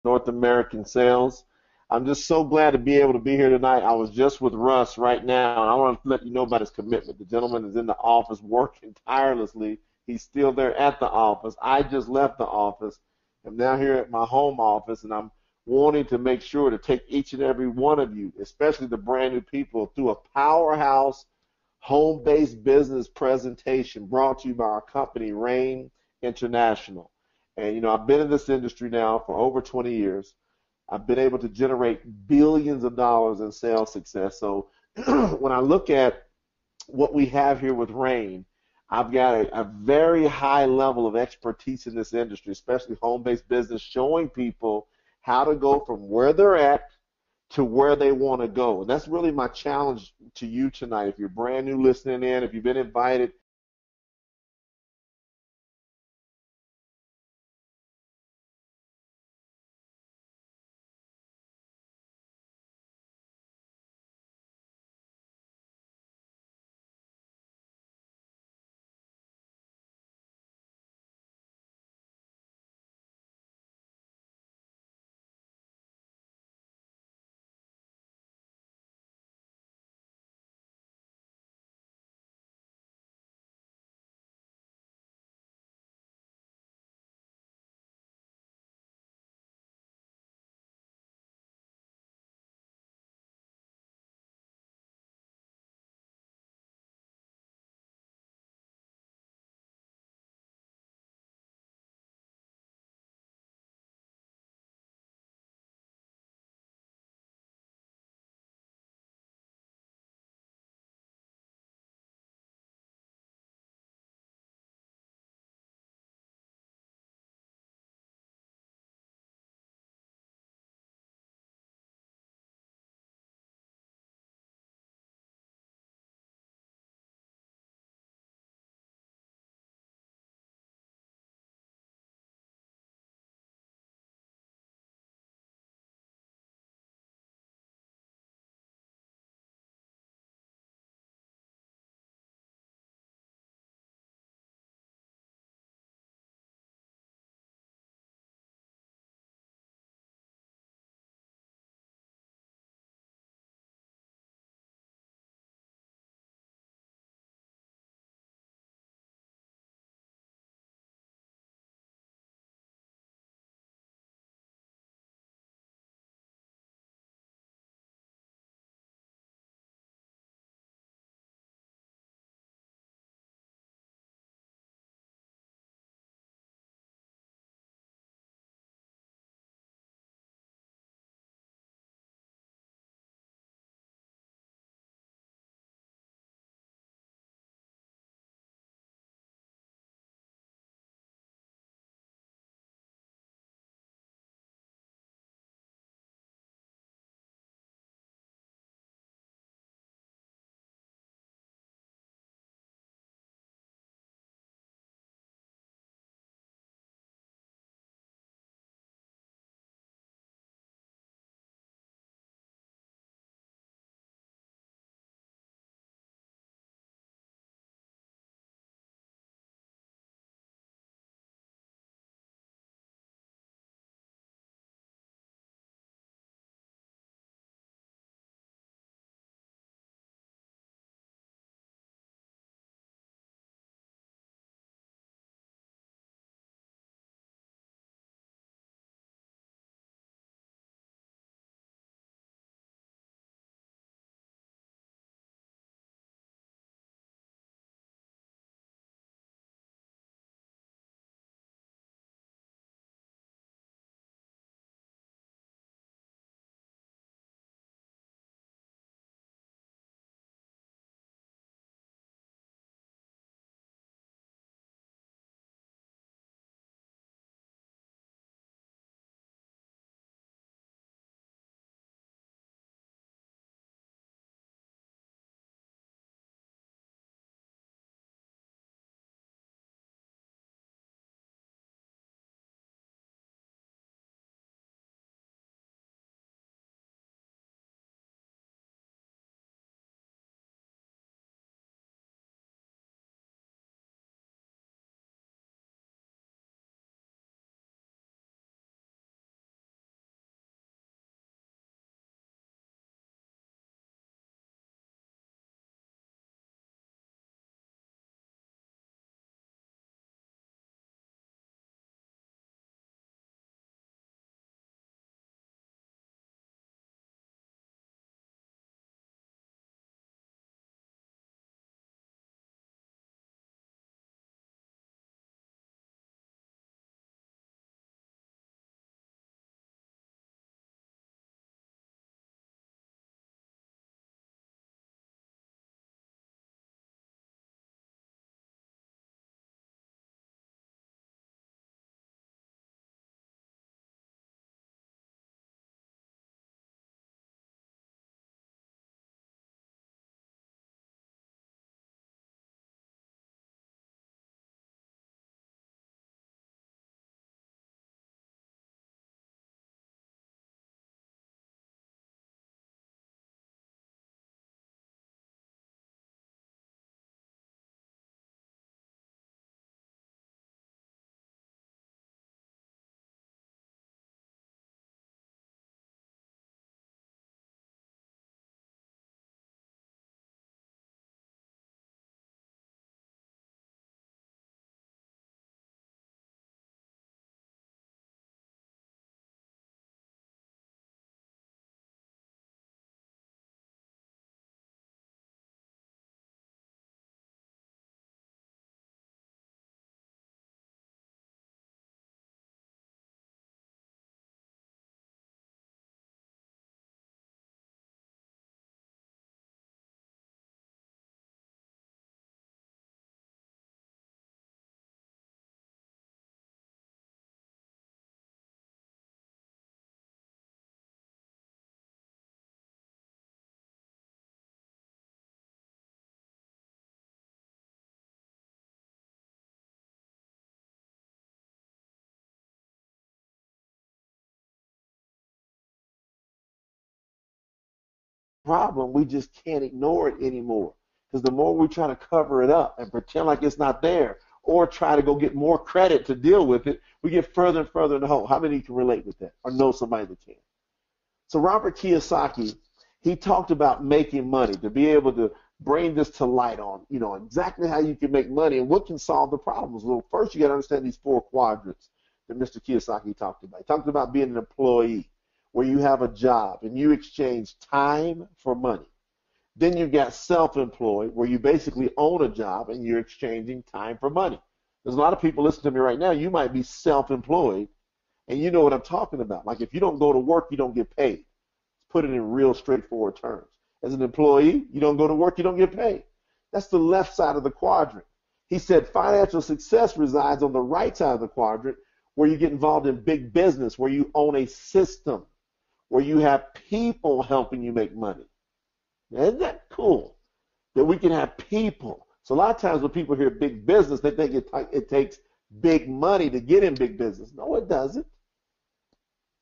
North American sales. I'm just so glad to be able to be here tonight. I was just with Russ right now, and I want to let you know about his commitment. The gentleman is in the office working tirelessly. He's still there at the office. I just left the office. I'm now here at my home office, and I'm wanting to make sure to take each and every one of you, especially the brand new people, through a powerhouse home-based business presentation brought to you by our company, Rain International. And I've been in this industry now for over 20 years. I've been able to generate billions of dollars in sales success. So when I look at what we have here with Rain, I've got a very high level of expertise in this industry, especially home-based business, showing people how to go from where they're at to where they want to go. And that's really my challenge to you tonight. If you're brand new listening in, if you've been invited problem, we just can't ignore it anymore. Because the more we try to cover it up and pretend like it's not there, or try to go get more credit to deal with it, we get further and further in the hole. How many can relate with that or know somebody that can? So Robert Kiyosaki, he talked about making money, to be able to bring this to light on, exactly how you can make money and what can solve the problems. Well, first you got to understand these four quadrants that Mr. Kiyosaki talked about. He talked about being an employee, where you have a job and you exchange time for money. Then you've got self-employed, where you basically own a job and you're exchanging time for money. There's a lot of people listening to me right now. You might be self-employed, and you know what I'm talking about. Like if you don't go to work, you don't get paid. Put it in real straightforward terms. As an employee, you don't go to work, you don't get paid. That's the left side of the quadrant. He said financial success resides on the right side of the quadrant, where you get involved in big business, where you own a system, where you have people helping you make money. Now, isn't that cool that we can have people? So a lot of times when people hear big business, they think it takes big money to get in big business. No, it doesn't.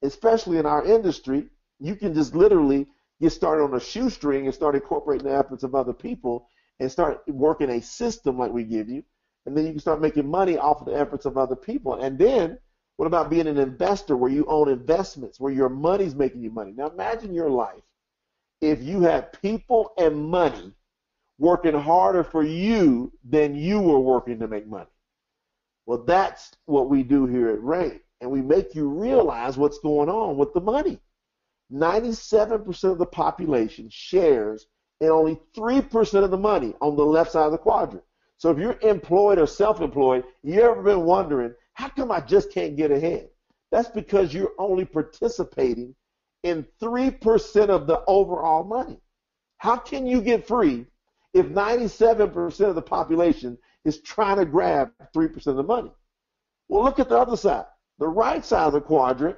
Especially in our industry, you can just literally get started on a shoestring and start incorporating the efforts of other people and start working a system like we give you. And then you can start making money off of the efforts of other people. And then what about being an investor, where you own investments, where your money's making you money? Now imagine your life if you had people and money working harder for you than you were working to make money. Well, that's what we do here at Rain. And we make you realize what's going on with the money. 97% of the population shares in only 3% of the money on the left side of the quadrant. So if you're employed or self-employed, you ever been wondering, how come I just can't get ahead? That's because you're only participating in 3% of the overall money. How can you get free if 97% of the population is trying to grab 3% of the money? Well, look at the other side. The right side of the quadrant,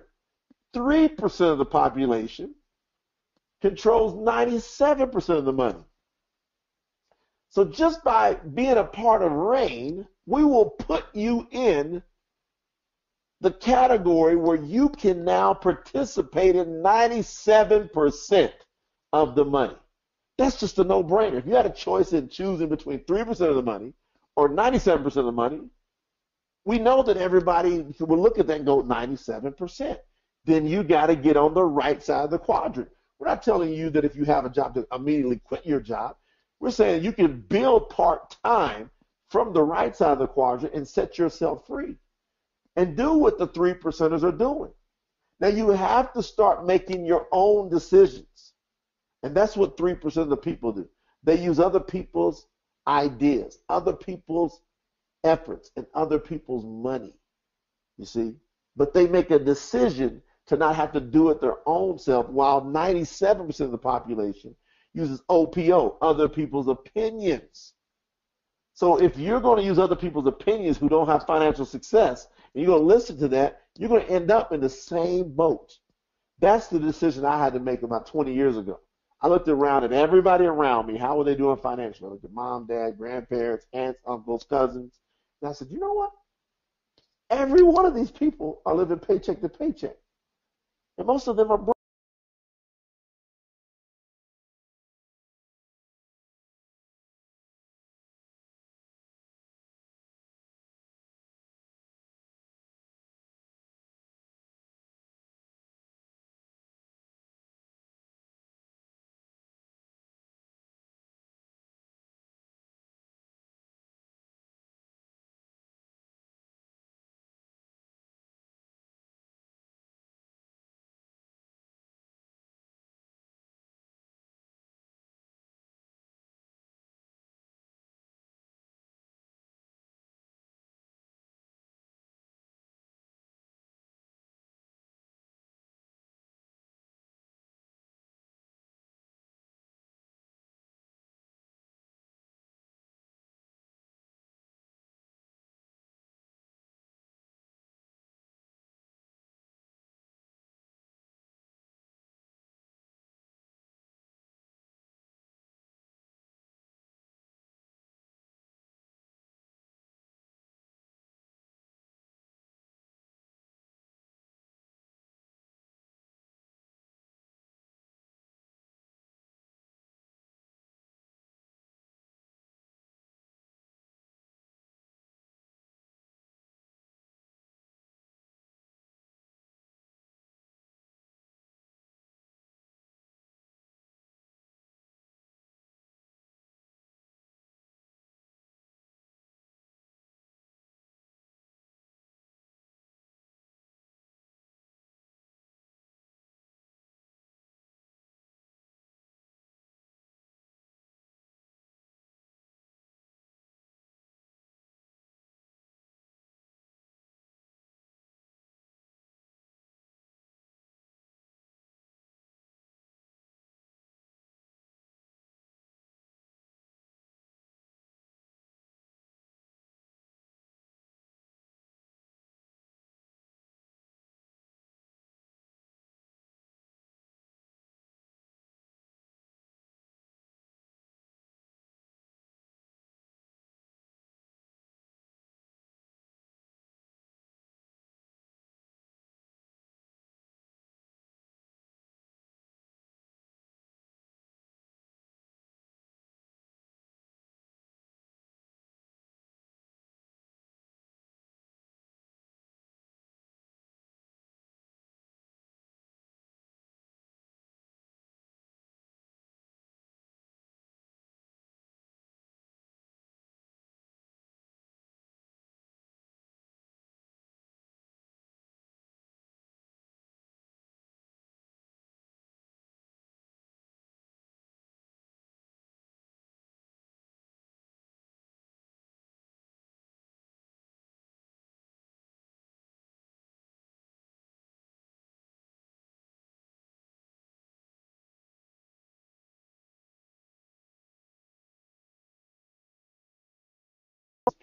3% of the population controls 97% of the money. So just by being a part of RAIN, we will put you in the category where you can now participate in 97% of the money. That's just a no-brainer. If you had a choice in choosing between 3% of the money or 97% of the money, we know that everybody will look at that and go 97%. Then you got to get on the right side of the quadrant. We're not telling you that if you have a job to immediately quit your job. We're saying you can build part-time from the right side of the quadrant and set yourself free and do what the 3%ers are doing. Now you have to start making your own decisions. And that's what 3% of the people do. They use other people's ideas, other people's efforts, and other people's money, you see. But they make a decision to not have to do it their own self, while 97% of the population uses OPO, other people's opinions. So if you're going to use other people's opinions who don't have financial success, and you're going to listen to that, you're going to end up in the same boat. That's the decision I had to make about 20 years ago. I looked around at everybody around me. How were they doing financially? I looked at mom, dad, grandparents, aunts, uncles, cousins. And I said, you know what? Every one of these people are living paycheck to paycheck. And most of them are broke.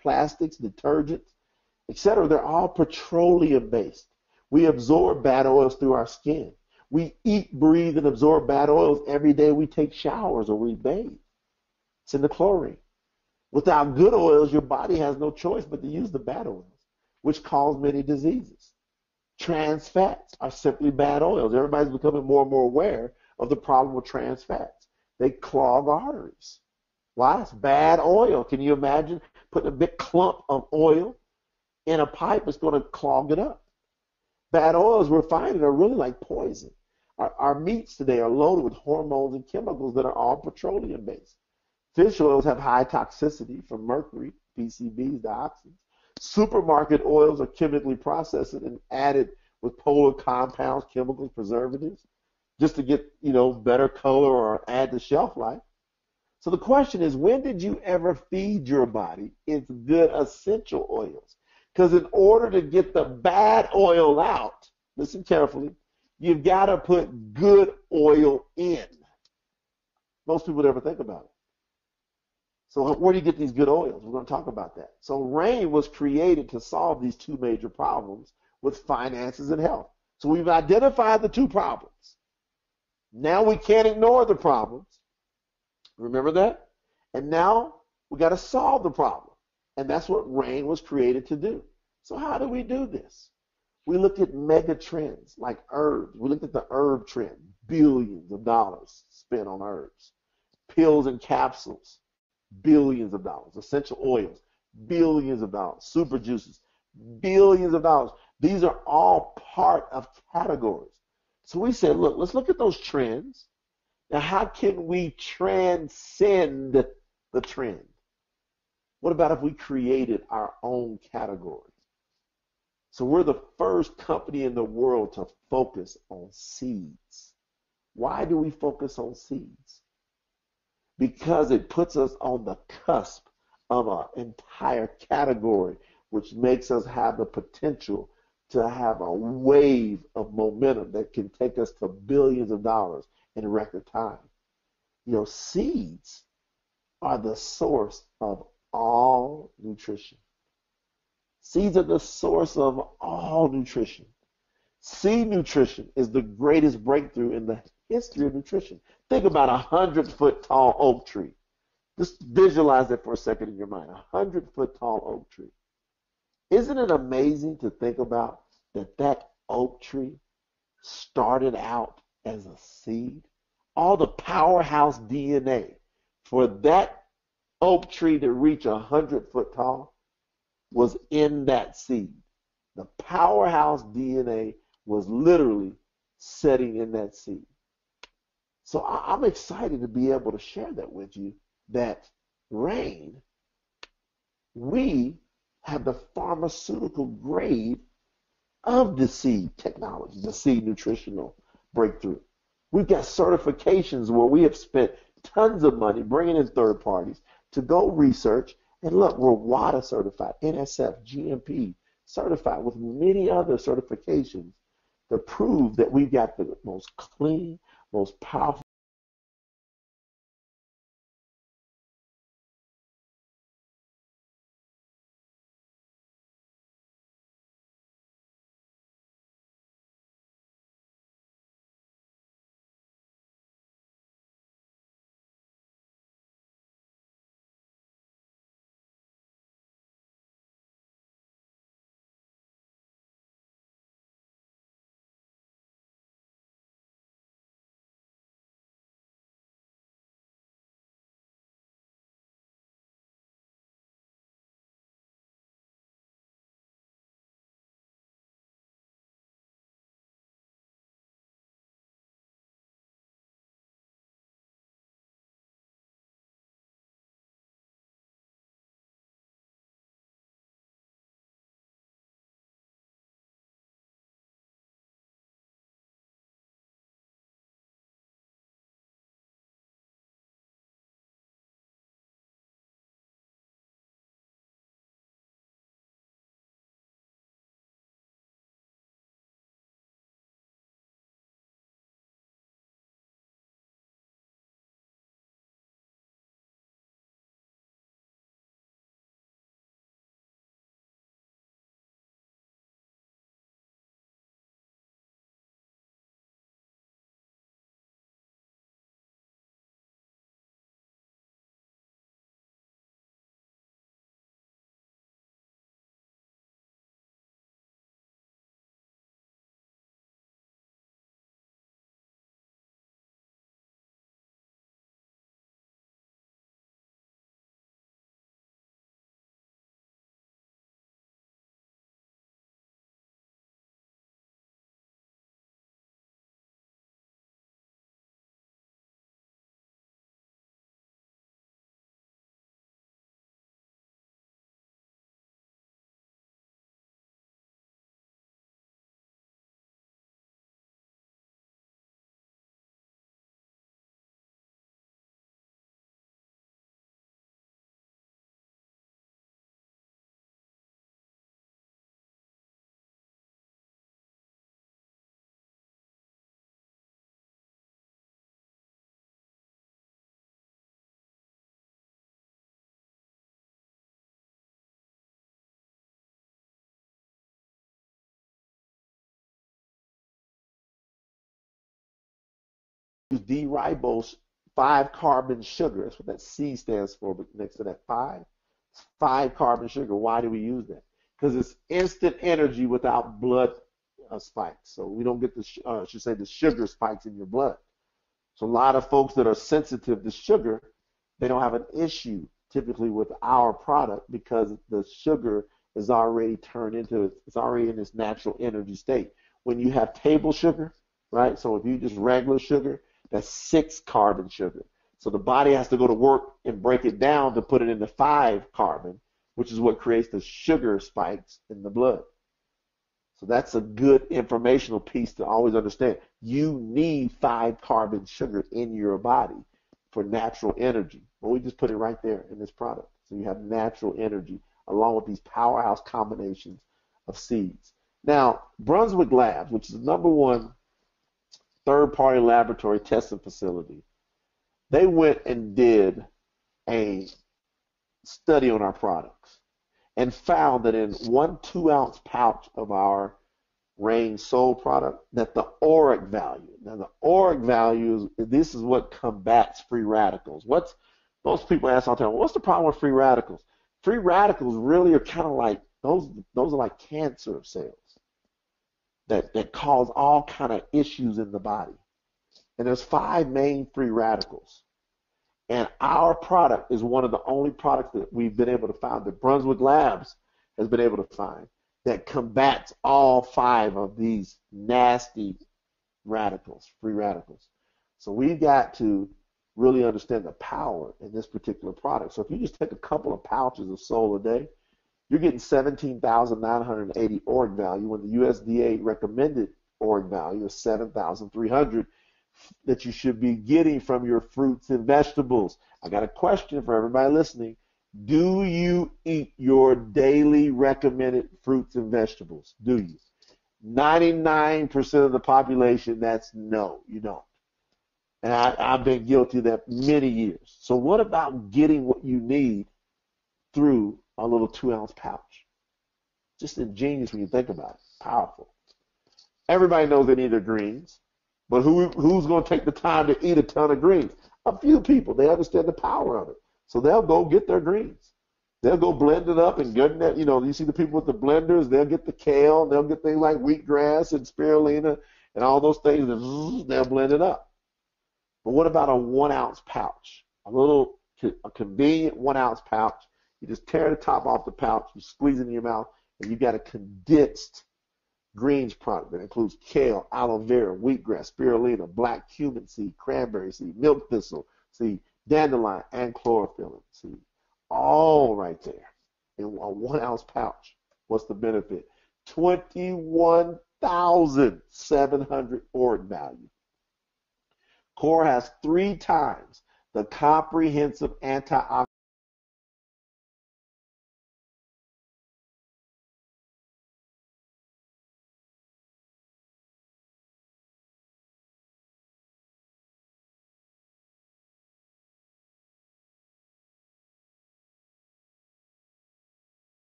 plastics, detergents, etc. They're all petroleum based. We absorb bad oils through our skin. We eat, breathe, and absorb bad oils every day we take showers or we bathe. It's in the chlorine. Without good oils, your body has no choice but to use the bad oils, which cause many diseases. Trans fats are simply bad oils. Everybody's becoming more and more aware of the problem with trans fats. They clog arteries. Why? It's bad oil. Can you imagine putting a big clump of oil in a pipe? It's going to clog it up. Bad oils we're finding are really like poison. Our meats today are loaded with hormones and chemicals that are all petroleum based. Fish oils have high toxicity from mercury, PCBs, dioxins. Supermarket oils are chemically processed and added with polar compounds, chemicals, preservatives, just to get, better color or add to shelf life. So the question is, when did you ever feed your body its good essential oils? Because in order to get the bad oil out, listen carefully, you've got to put good oil in. Most people never think about it. So where do you get these good oils? We're going to talk about that. So Rain was created to solve these two major problems with finances and health. So we've identified the two problems. Now we can't ignore the problems. Remember that? And now we got to solve the problem. And that's what Rain was created to do. So how do we do this? We looked at mega trends like herbs. We looked at the herb trend, billions of dollars spent on herbs. Pills and capsules, billions of dollars. Essential oils, billions of dollars. Super juices, billions of dollars. These are all part of categories. So we said, look, let's look at those trends. Now, how can we transcend the trend? What about if we created our own category? So we're the first company in the world to focus on seeds. Why do we focus on seeds? Because it puts us on the cusp of an entire category, which makes us have the potential to have a wave of momentum that can take us to billions of dollars in record time. Seeds are the source of all nutrition. Seeds are the source of all nutrition. Seed nutrition is the greatest breakthrough in the history of nutrition. Think about a 100-foot tall oak tree. Just visualize it for a second in your mind. A 100-foot tall oak tree. Isn't it amazing to think about that oak tree started out as a seed? All the powerhouse DNA for that oak tree to reach 100-foot tall was in that seed. The powerhouse DNA was literally setting in that seed. So I'm excited to be able to share that with you, that Rain, we have the pharmaceutical grade of the seed technology, the seed nutritional breakthrough. We've got certifications where we have spent tons of money bringing in third parties to go research. And look, we're WADA certified, NSF, GMP certified with many other certifications to prove that we've got the most clean, most powerful D-ribose 5-carbon sugar. That's what that C stands for, but next to that 5, it's 5-carbon sugar. Why do we use that? Because it's instant energy without blood spikes. So we don't get the, I should say, the sugar spikes in your blood. So a lot of folks that are sensitive to sugar, they don't have an issue typically with our product because the sugar is already turned into, it's already in its natural energy state. When you have table sugar, right? So if you just regular sugar, that's 6-carbon sugar. So the body has to go to work and break it down to put it into 5-carbon, which is what creates the sugar spikes in the blood. So that's a good informational piece to always understand. You need 5-carbon sugar in your body for natural energy. Well, we just put it right there in this product. So you have natural energy along with these powerhouse combinations of seeds. Now, Brunswick Labs, which is the #1 third-party laboratory testing facility, they went and did a study on our products and found that in 1 2-ounce pouch of our Rain Soul product, that the auric value, now the auric value, this is what combats free radicals. Most people ask all the time, what's the problem with free radicals? Free radicals really are kind of like, those are like cancer cells that cause all kind of issues in the body. And there's 5 main free radicals. And our product is one of the only products that we've been able to find, that Brunswick Labs has been able to find, that combats all 5 of these nasty radicals, free radicals. So we've got to really understand the power in this particular product. So if you just take a couple of pouches of Soul a day, you're getting 17,980 auric value when the USDA recommended auric value is 7,300 that you should be getting from your fruits and vegetables. I got a question for everybody listening. Do you eat your daily recommended fruits and vegetables? Do you? 99% of the population, that's no, you don't. And I've been guilty of that many years. So what about getting what you need through a little 2-ounce pouch? Just ingenious when you think about it. Powerful. Everybody knows they need their greens, but who's going to take the time to eat a ton of greens? A few people. They understand the power of it. So they'll go get their greens. They'll go blend it up and get that, you see the people with the blenders, they'll get the kale, they'll get things like wheatgrass and spirulina and all those things, and they'll blend it up. But what about a 1-ounce pouch? A convenient 1-ounce pouch. You just tear the top off the pouch, you squeeze it in your mouth, and you got a condensed greens product that includes kale, aloe vera, wheatgrass, spirulina, black cumin seed, cranberry seed, milk thistle seed, dandelion, and chlorophyll seed. All right there in a 1-ounce pouch. What's the benefit? 21,700 auric value. Core has 3 times the comprehensive antioxidant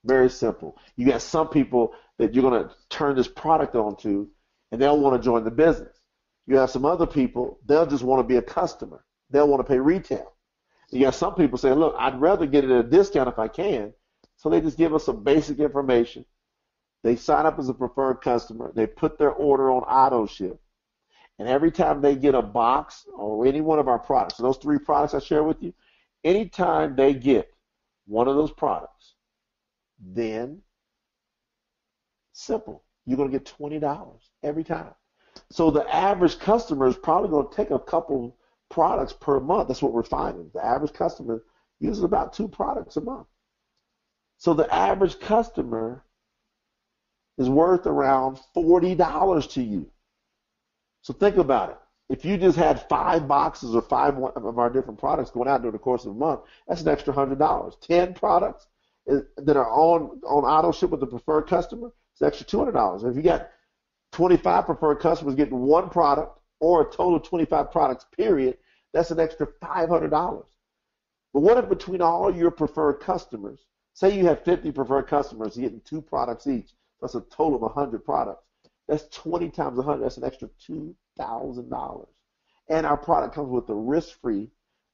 Very simple. You got some people that you're going to turn this product on to, and they'll want to join the business. You have some other people, they'll just want to be a customer. They'll want to pay retail. You got some people saying, look, I'd rather get it at a discount if I can. So they just give us some basic information. They sign up as a preferred customer. They put their order on auto ship. And every time they get a box or any one of our products, so those 3 products I share with you, anytime they get one of those products, then simple, you're going to get $20 every time. So the average customer is probably going to take a couple products per month. That's what we're finding. The average customer uses about 2 products a month. So the average customer is worth around $40 to you. So think about it. If you just had 5 boxes or 5 of our different products going out during the course of a month, that's an extra $100. 10 products that are on auto ship with the preferred customer, it's an extra $200. If you got 25 preferred customers getting 1 product or a total of 25 products, period, that's an extra $500. But what if between all your preferred customers, say you have 50 preferred customers getting 2 products each, that's a total of 100 products. That's 20 times 100. That's an extra $2,000. And our product comes with a risk-free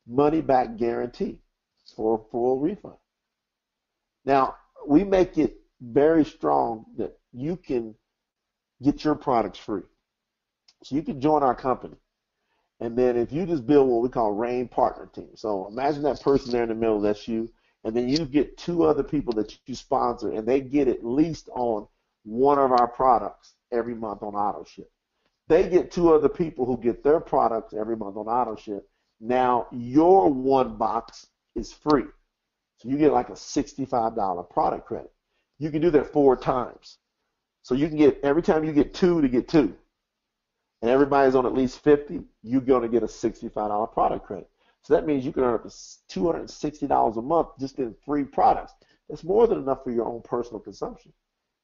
money-back guarantee for a full refund. Now, we make it very strong that you can get your products free. So you can join our company. And then if you just build what we call Rain Partner Team. So imagine that person there in the middle, that's you. And then you get 2 other people that you sponsor, and they get at least on one of our products every month on auto ship. They get 2 other people who get their products every month on auto ship. Now your 1 box is free. So you get like a $65 product credit. You can do that 4 times. So you can get, every time you get 2 to get 2, and everybody's on at least 50, you're going to get a $65 product credit. So that means you can earn up to $260 a month just in free products. That's more than enough for your own personal consumption.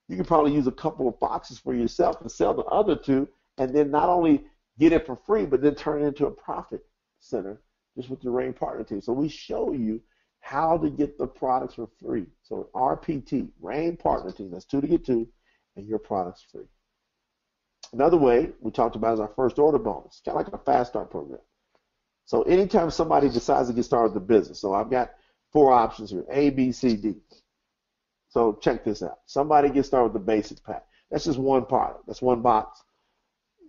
You can probably use a couple of boxes for yourself and sell the other 2, and then not only get it for free, but then turn it into a profit center just with the Rain Partner Team. So we show you how to get the products for free. So RPT, Rain Partner Team, that's 2 to get 2, and your product's free. Another way we talked about is our first order bonus, kind of like a fast start program. So anytime somebody decides to get started with the business, so I've got 4 options here, A, B, C, D. So check this out. Somebody gets started with the basic pack. That's just 1 product. That's 1 box.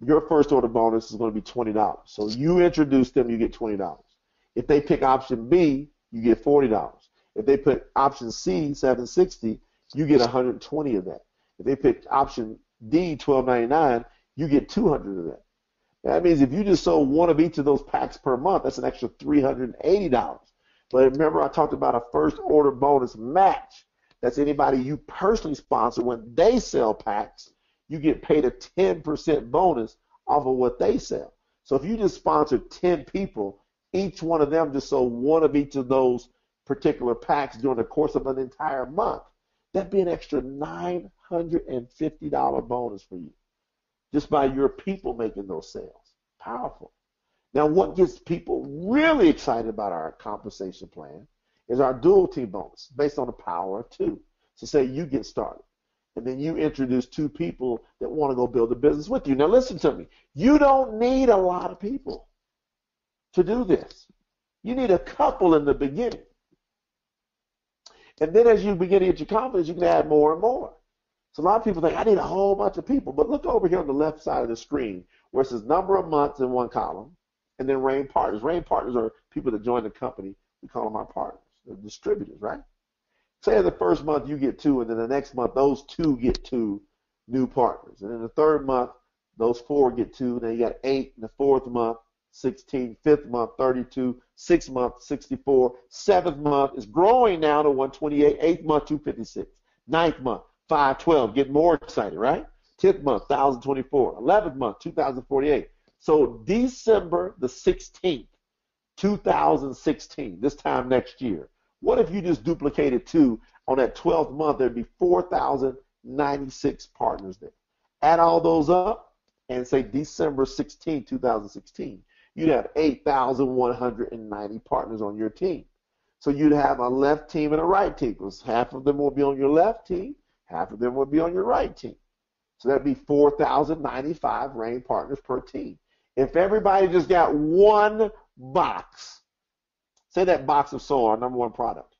Your first order bonus is going to be $20. So you introduce them, you get $20. If they pick option B, you get $40. If they pick option C, $760, you get $120 of that. If they pick option D, $12.99, you get $200 of that. That means if you just sold 1 of each of those packs per month, that's an extra $380. But remember, I talked about a first order bonus match. That's anybody you personally sponsor. When they sell packs, you get paid a 10% bonus off of what they sell. So if you just sponsored 10 people, each one of them just sold 1 of each of those particular packs during the course of an entire month, that'd be an extra $950 bonus for you just by your people making those sales. Powerful. Now, what gets people really excited about our compensation plan is our dual team bonus based on the power of 2. So say you get started, and then you introduce 2 people that want to go build a business with you. Now listen to me. You don't need a lot of people to do this. You need a couple in the beginning. And then as you begin to get your confidence, you can add more and more. So a lot of people think, I need a whole bunch of people. But look over here on the left side of the screen where it says number of months in 1 column, and then Rain Partners. Rain Partners are people that join the company. We call them our partners. They're distributors, right? Say the first month you get 2, and then the next month those 2 get 2 new partners. And then the 3rd month, those 4 get 2. Then you got 8 in the 4th month, 16, 5th month, 32, 6th month, 64, 7th month is growing now to 128, 8th month, 256, 9th month, 512, getting more excited, right? 10th month, 1,024, 11th month, 2,048. So December the 16th, 2016, this time next year, what if you just duplicated 2 on that 12th month? There'd be 4,096 partners there. Add all those up and say December 16, 2016. You'd have 8,190 partners on your team. So you'd have a left team and a right team, because half of them will be on your left team, half of them will be on your right team. So that'd be 4,095 rain partners per team. If everybody just got one box, say that box of soil, our number one product,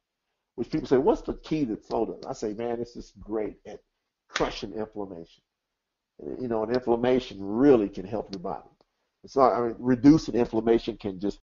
which people say, what's the key to soda? I say, man, it's just great at crushing inflammation. And inflammation really can help your body. So, reducing inflammation can just